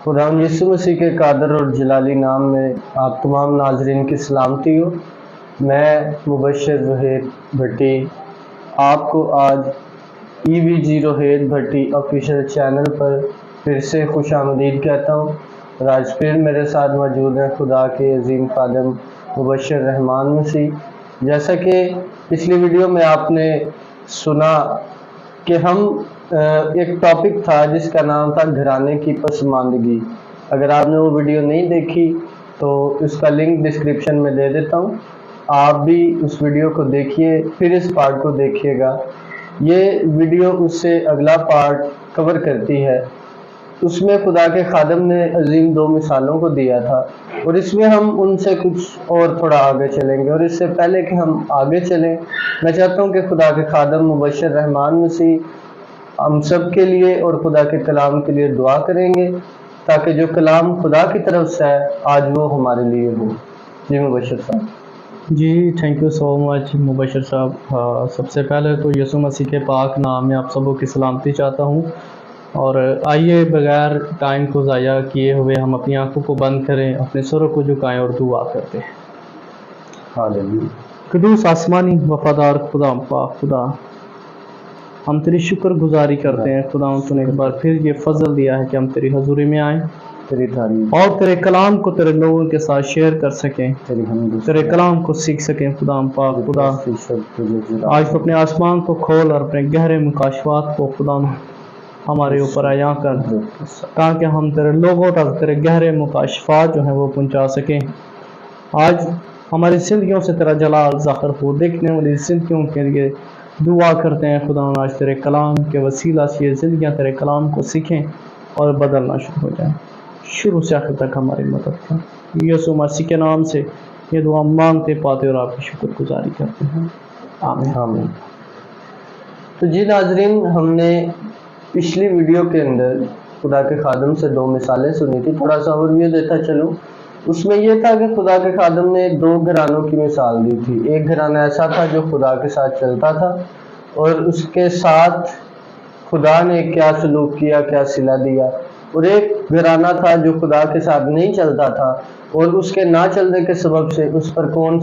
خداوند یسوع مسیح کے قادر اور جلالی نام میں آپ تمام ناظرین کی سلامتی ہو۔ میں مبشر روہیت بھٹی آپ کو آج EVG روہیت بھٹی آفیشیل چینل پر پھر سے خوش آمدید کہتا ہوں، اور آج پھر میرے ساتھ موجود ہیں خدا کے عظیم خادم مبشر رحمان مسیح۔ جیسا کہ پچھلی ویڈیو میں آپ نے سنا کہ ہم ایک ٹاپک تھا جس کا نام تھا گھرانے کی پسماندگی۔ اگر آپ نے وہ ویڈیو نہیں دیکھی تو اس کا لنک ڈسکرپشن میں دے دیتا ہوں، آپ بھی اس ویڈیو کو دیکھیے، پھر اس پارٹ کو دیکھیے گا۔ یہ ویڈیو اس سے اگلا پارٹ کور کرتی ہے۔ اس میں خدا کے خادم نے عظیم 2 مثالوں کو دیا تھا، اور اس میں ہم ان سے کچھ اور تھوڑا آگے چلیں گے۔ اور اس سے پہلے کہ ہم آگے چلیں، میں چاہتا ہوں کہ خدا کے خادم مبشر رحمان مسیح ہم سب کے لیے اور خدا کے کلام کے لیے دعا کریں گے، تاکہ جو کلام خدا کی طرف سے ہے آج وہ ہمارے لیے ہو۔ جی مبشر صاحب۔ جی تھینک یو سو مچ مبشر صاحب۔ سب سے پہلے تو یسوع مسیح کے پاک نام میں آپ سبوں کی سلامتی چاہتا ہوں، اور آئیے بغیر ٹائم کو ضائع کیے ہوئے ہم اپنی آنکھوں کو بند کریں، اپنے سروں کو جھکائیں اور دعا کرتے ہیں۔ ہاللیلویہ۔ قدوس آسمانی وفادار خدا پاک خدا، ہم تیری شکر گزاری کرتے ہیں خدا، تو نے ایک بار پھر یہ فضل دیا ہے کہ ہم تیری حضوری میں آئیں تیری تعریف اور تیرے کلام کو تیرے لوگوں کے ساتھ شیئر کر سکیں، تیری حمد تیرے کلام کو سیکھ سکیں۔ خدا پاک خدا، آج تو اپنے آسمان کو کھول اور اپنے گہرے مکاشفات کو خدا ہمارے اوپر عیاں کر، تاکہ ہم تیرے لوگوں تک تیرے گہرے مکاشفات جو ہیں وہ پہنچا سکیں۔ آج ہماری زندگیوں سے تیرا جلال ظاہر ہو، دیکھنے والی زندگیوں کے لیے دعا کرتے ہیں خدا، آج تیرے کلام کے وسیلہ سے یہ زندگیاں تیرے کلام کو سیکھیں اور بدلنا شروع ہو جائیں۔ شروع سے آخر تک ہماری مدد کر، یسوع مسیح کے نام سے یہ دعا مانگتے پاتے اور آپ کی شکر گزاری کرتے ہیں، آمین۔ آمین۔ تو جی ناظرین، ہم نے پچھلی ویڈیو کے اندر خدا کے خادم سے 2 مثالیں سنی تھی، تھوڑا سا اوورویو دیتا چلوں۔ اس میں یہ تھا کہ خدا کے خادم نے 2 گھرانوں کی مثال دی تھی۔ ایک گھرانہ ایسا تھا جو خدا کے ساتھ چلتا تھا، اور اس کے ساتھ خدا نے کیا سلوک کیا، کیا صلہ دیا۔ اور ایک گھرانہ تھا جو خدا کے ساتھ نہیں چلتا تھا، اور اس کے نہ چلنے کے سبب سے اس پر کون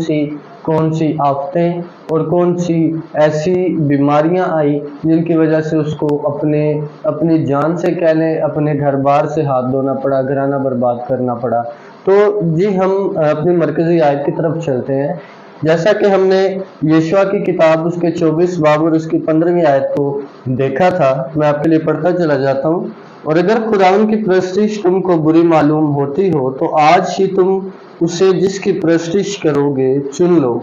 سی آفتیں اور کون سی ایسی بیماریاں آئی جن کی وجہ سے اس کو اپنی جان سے کہہ لیں، اپنے گھر بار سے ہاتھ دھونا پڑا، گھرانہ برباد کرنا پڑا۔ تو جی ہم اپنی مرکزی آیت کی طرف چلتے ہیں۔ جیسا کہ ہم نے یشوع کی کتاب اس کے 24 باب اور اس کی 15ویں آیت کو دیکھا تھا، میں آپ کے لیے پڑھتا چلا جاتا ہوں۔ اور اگر خداوند کی پرستش تم کو بری معلوم ہوتی ہو تو آج ہی تم اسے جس کی پرستش کرو گے چن لو،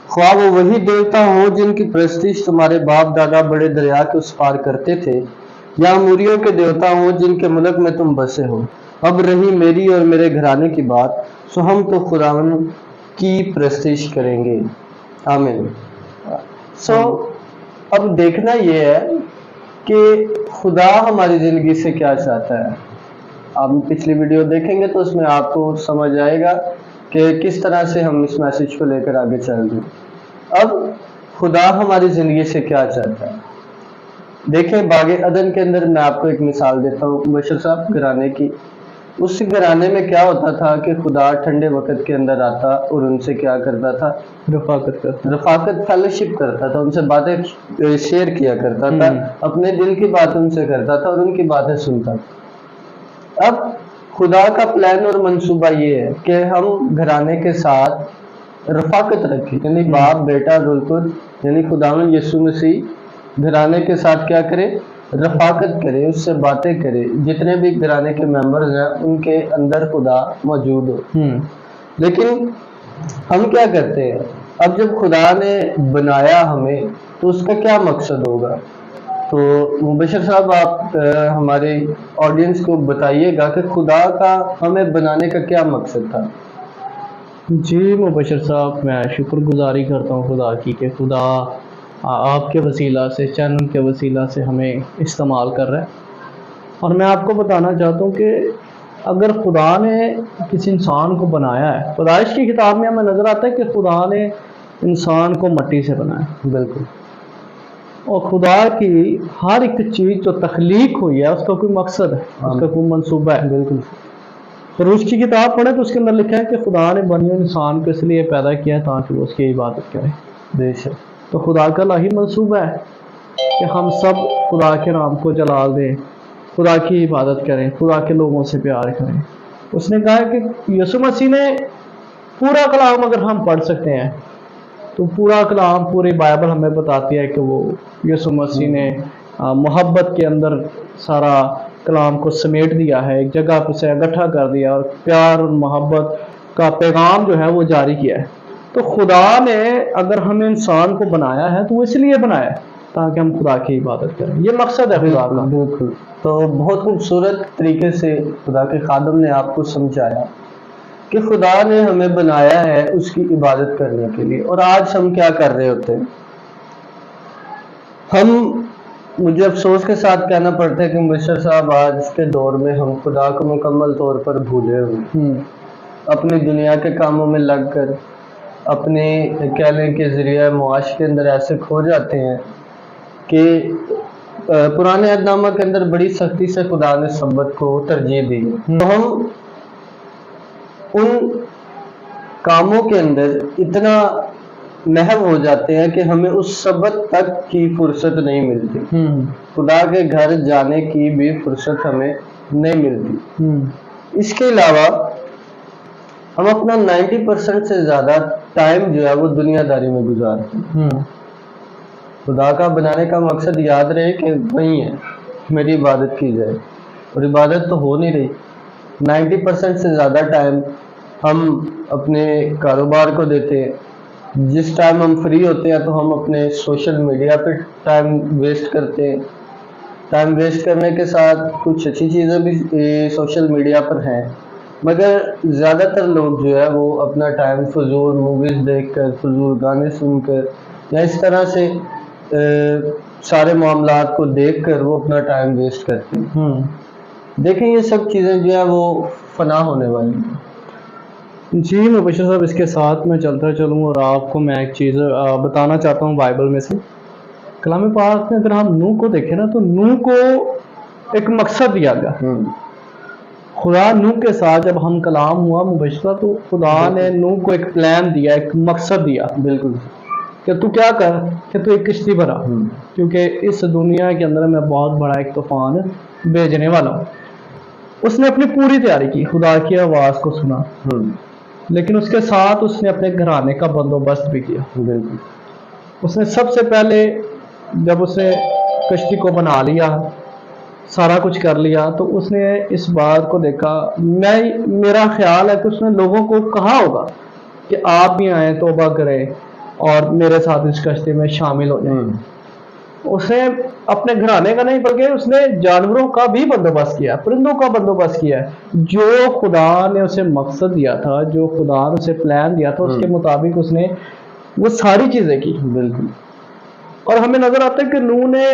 خواہ وہ وہی دیوتا ہو جن کی پرستش تمہارے باپ دادا بڑے دریا کے اس پار کرتے تھے، یا اموریوں کے دیوتا ہو جن کے ملک میں تم بسے ہو۔ اب رہی میری اور میرے گھرانے کی بات، سو ہم تو خداوند کی پرستش کریں گے، آمین۔ اب دیکھنا یہ ہے کہ خدا ہماری زندگی سے کیا چاہتا ہے۔ آپ پچھلی ویڈیو دیکھیں گے تو اس میں آپ کو سمجھ آئے گا کہ کس طرح سے ہم اس میسج کو لے کر آگے چل رہے ہیں۔ اب خدا ہماری زندگی سے کیا چاہتا ہے، دیکھیں باغ عدن کے اندر میں آپ کو ایک مثال دیتا ہوں مبشر صاحب گھرانے کی۔ اس گھرانے میں کیا ہوتا تھا کہ خدا ٹھنڈے وقت کے اندر آتا اور ان سے کیا کرتا تھا، رفاقت فیلوشپ کرتا تھا، ان سے باتیں شیئر کیا کرتا تھا، اپنے دل کی بات ان سے کرتا تھا اور ان کی باتیں سنتا تھا۔ اب خدا کا پلان اور منصوبہ یہ ہے کہ ہم گھرانے کے ساتھ رفاقت رکھیں، یعنی باپ بیٹا بالکل، یعنی خداوند یسوع مسیح گھرانے کے ساتھ کیا کرے، رفاقت کرے، اس سے باتیں کرے، جتنے بھی گھرانے کے ممبرز ہیں ان کے اندر خدا موجود ہو۔ لیکن ہم کیا کرتے ہیں، اب جب خدا نے بنایا ہمیں تو اس کا کیا مقصد ہوگا؟ تو مبشر صاحب آپ ہمارے آڈینس کو بتائیے گا کہ خدا کا ہمیں بنانے کا کیا مقصد تھا؟ جی مبشر صاحب، میں شکر گزاری کرتا ہوں خدا کی کہ خدا آپ کے وسیلہ سے، چینل کے وسیلہ سے ہمیں استعمال کر رہا ہے۔ اور میں آپ کو بتانا چاہتا ہوں کہ اگر خدا نے کسی انسان کو بنایا ہے، پیدائش کی کتاب میں ہمیں نظر آتا ہے کہ خدا نے انسان کو مٹی سے بنایا، بالکل، اور خدا کی ہر ایک چیز جو تخلیق ہوئی ہے اس کا کوئی مقصد ہے، اس کا کوئی منصوبہ ہے۔ بالکل خروج کی کتاب پڑھیں تو اس کے اندر لکھا ہے کہ خدا نے بنی انسان کو اس لیے پیدا کیا ہے تاکہ وہ اس کی عبادت کرے۔ بے شک، تو خدا کا الہی منصوبہ ہے کہ ہم سب خدا کے نام کو جلال دیں، خدا کی عبادت کریں، خدا کے لوگوں سے پیار کریں۔ اس نے کہا کہ یسوع مسیح نے پورا کلام اگر ہم پڑھ سکتے ہیں تو پورا کلام، پوری بائبل ہمیں بتاتی ہے کہ وہ یسوع مسیح نے محبت کے اندر سارا کلام کو سمیٹ دیا ہے، ایک جگہ پہ سے اکٹھا کر دیا اور پیار اور محبت کا پیغام جو ہے وہ جاری کیا ہے۔ تو خدا نے اگر ہمیں انسان کو بنایا ہے تو وہ اس لیے بنایا ہے تاکہ ہم خدا کی عبادت کریں، یہ مقصد ہے خدا کا۔ بالکل۔ تو بہت خوبصورت طریقے سے خدا کے خادم نے آپ کو سمجھایا کہ خدا نے ہمیں بنایا ہے اس کی عبادت کرنے کے لیے، اور آج ہم کیا کر رہے ہوتے ہیں؟ مجھے افسوس کے ساتھ کہنا پڑتا ہے کہ مبشر صاحب آج کے دور میں ہم خدا کو مکمل طور پر بھولے ہوئے، اپنی دنیا کے کاموں میں لگ کر اپنے کہہ لیں کہ ذریعہ معاش کے اندر ایسے کھو جاتے ہیں کہ پرانے عہد نامہ کے اندر بڑی سختی سے خدا نے سبت کو ترجیح دی، تو ہم ان کاموں کے اندر اتنا محو ہو جاتے ہیں کہ ہمیں اس سبت تک کی فرصت نہیں ملتی، خدا کے گھر جانے کی بھی فرصت ہمیں نہیں ملتی۔ اس کے علاوہ ہم اپنا 90% سے زیادہ ٹائم جو ہے وہ دنیا داری میں گزارتے ہیں۔ خدا کا بنانے کا مقصد یاد رہے کہ وہی ہے میری عبادت کی جائے، اور عبادت تو ہو نہیں رہی۔ 90% سے زیادہ ٹائم ہم اپنے کاروبار کو دیتے ہیں، جس ٹائم ہم فری ہوتے ہیں تو ہم اپنے سوشل میڈیا پہ ٹائم ویسٹ کرتے ہیں۔ ٹائم ویسٹ کرنے کے ساتھ کچھ اچھی چیزیں بھی سوشل میڈیا پر ہیں، مگر زیادہ تر لوگ جو ہے وہ اپنا ٹائم فضول موویز دیکھ کر، فضول گانے سن کر، یا اس طرح سے سارے معاملات کو دیکھ کر وہ اپنا ٹائم ویسٹ کرتے ہیں۔ دیکھیں یہ سب چیزیں جو ہیں وہ فنا ہونے والی ہیں۔ جی مبشر صاحب، اس کے ساتھ میں چلتا چلوں اور آپ کو میں ایک چیز بتانا چاہتا ہوں بائبل میں سے۔ کلام پاک میں اگر ہم نوح کو دیکھیں نا تو نوح کو ایک مقصد دیا گیا۔ خدا نوح کے ساتھ جب ہم کلام ہوا مبشرہ تو خدا نے نوح کو ایک پلان دیا، ایک مقصد دیا، بالکل، کہ تو کیا کر کہ تو ایک کشتی بنا، کیونکہ اس دنیا کے اندر میں بہت بڑا ایک طوفان بھیجنے والا ہوں۔ اس نے اپنی پوری تیاری کی، خدا کی آواز کو سنا، لیکن اس کے ساتھ اس نے اپنے گھرانے کا بندوبست بھی کیا۔ بالکل، اس نے سب سے پہلے جب اس نے کشتی کو بنا لیا، سارا کچھ کر لیا، تو اس نے اس بات کو دیکھا، میرا خیال ہے کہ اس نے لوگوں کو کہا ہوگا کہ آپ بھی آئیں، توبہ کریں اور میرے ساتھ اس کشتی میں شامل ہو جائیں۔ اس نے اپنے گھرانے کا نہیں بلکہ اس نے جانوروں کا بھی بندوبست کیا، پرندوں کا بندوبست کیا ہے۔ جو خدا نے اسے مقصد دیا تھا، جو خدا نے اسے پلان دیا تھا، اس کے مطابق اس نے وہ ساری چیزیں کی۔ بالکل، اور ہمیں نظر آتا ہے کہ نوح نے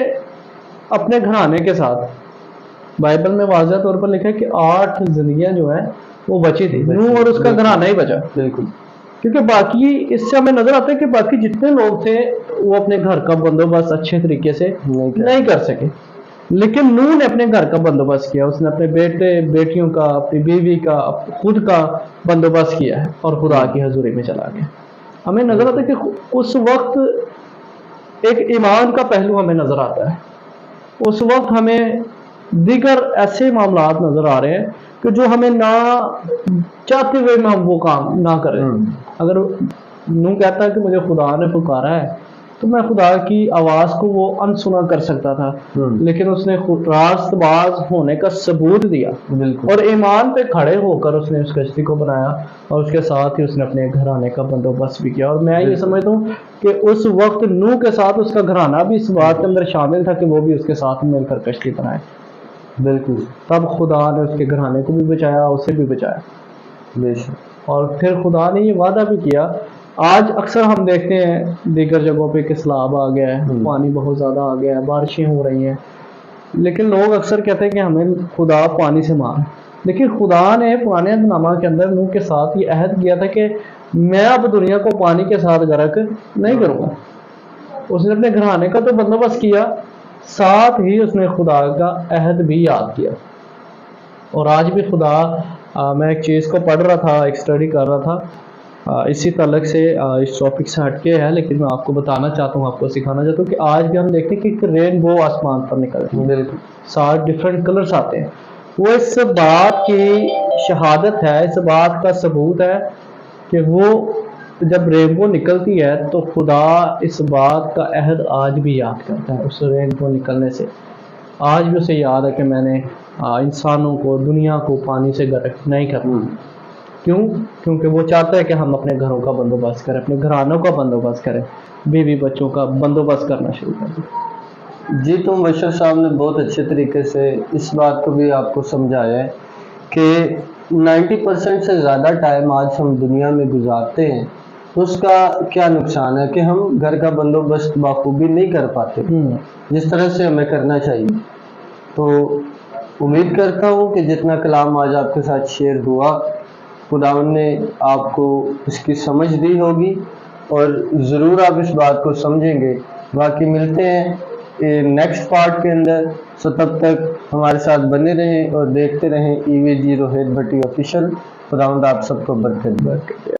اپنے گھرانے کے ساتھ، بائبل میں واضح طور پر لکھا ہے کہ 8 زندگیاں جو ہیں وہ بچی تھی، نوح اور اس کا گھرانہ ہی بچا۔ بالکل، کیونکہ باقی اس سے ہمیں نظر آتا ہے کہ باقی جتنے لوگ تھے وہ اپنے گھر کا بندوبست اچھے طریقے سے نہیں کر سکے، لیکن نوح نے اپنے گھر کا بندوبست کیا۔ اس نے اپنے بیٹے بیٹیوں کا، اپنی بیوی کا، خود کا بندوبست کیا ہے اور خدا کی حضوری میں چلا گیا۔ ہمیں نظر آتا ہے کہ اس وقت ایک ایمان کا پہلو ہمیں نظر آتا ہے، اس وقت ہمیں دیگر ایسے معاملات نظر آ رہے ہیں کہ جو ہمیں نہ چاہتے ہوئے میں ہم وہ کام نہ کریں۔ اگر نوح کہتا ہے کہ مجھے خدا نے پکارا ہے تو میں خدا کی آواز کو وہ انسنا کر سکتا تھا، لیکن اس نے راست باز ہونے کا ثبوت دیا اور ایمان پہ کھڑے ہو کر اس نے اس کشتی کو بنایا، اور اس کے ساتھ ہی اس نے اپنے گھرانے کا بندوبست بھی کیا۔ اور میں یہ سمجھتا ہوں کہ اس وقت نوح کے ساتھ اس کا گھرانہ بھی اس بات کے اندر شامل تھا کہ وہ بھی اس کے ساتھ مل کر کشتی بنائے۔ بالکل، تب خدا نے اس کے گھرانے کو بھی بچایا، اسے بھی بچایا۔ بے شک، اور پھر خدا نے یہ وعدہ بھی کیا۔ آج اکثر ہم دیکھتے ہیں دیگر جگہوں پہ کہ سیلاب آ گیا ہے، پانی بہت زیادہ آ گیا ہے، بارشیں ہو رہی ہیں، لیکن لوگ اکثر کہتے ہیں کہ ہمیں خدا پانی سے مار۔ لیکن خدا نے پرانے عہد نامہ کے اندر نوح کے ساتھ یہ عہد کیا تھا کہ میں اب دنیا کو پانی کے ساتھ غرق نہیں کروں گا، اس نے اپنے گھرانے کا تو بندوبست کیا، ساتھ ہی اس نے خدا کا عہد بھی یاد کیا. اور آج بھی خدا میں ایک چیز کو پڑھ رہا تھا، ایک اسٹڈی کر رہا تھا اسی تعلق سے، اس ٹاپک سے ہٹ کے ہے، لیکن میں آپ کو بتانا چاہتا ہوں، آپ کو سکھانا چاہتا ہوں کہ آج بھی ہم دیکھتے ہیں کہ ایک رینبو آسمان پر نکلتی ہے، بالکل 7 ڈفرینٹ کلرز آتے ہیں. وہ اس بات کی شہادت ہے، اس بات کا ثبوت ہے کہ وہ جب رینبو نکلتی ہے تو خدا اس بات کا عہد آج بھی یاد کرتا ہے. اس رینبو نکلنے سے آج بھی اسے یاد ہے کہ میں نے انسانوں کو، دنیا کو پانی سے غرق نہیں کرنا. کیوں؟ کیونکہ وہ چاہتا ہے کہ ہم اپنے گھروں کا بندوبست کریں، اپنے گھرانوں کا بندوبست کریں، بیوی بچوں کا بندوبست کرنا شروع کر دیں. جی، تو مبشر صاحب نے بہت اچھے طریقے سے اس بات کو بھی آپ کو سمجھایا ہے کہ 90% سے زیادہ ٹائم آج ہم دنیا میں گزارتے ہیں تو اس کا کیا نقصان ہے کہ ہم گھر کا بندوبست بخوبی نہیں کر پاتے جس طرح سے ہمیں کرنا چاہیے. تو امید کرتا ہوں کہ جتنا کلام آج آپ کے ساتھ شیئر ہوا، خداوند نے آپ کو اس کی سمجھ دی ہوگی اور ضرور آپ اس بات کو سمجھیں گے. باقی ملتے ہیں نیکسٹ پارٹ کے اندر، سو تب تک ہمارے ساتھ بنے رہیں اور دیکھتے رہیں EVG روہت بھٹی آفیشیل. خداوند آپ سب کو برکت دے.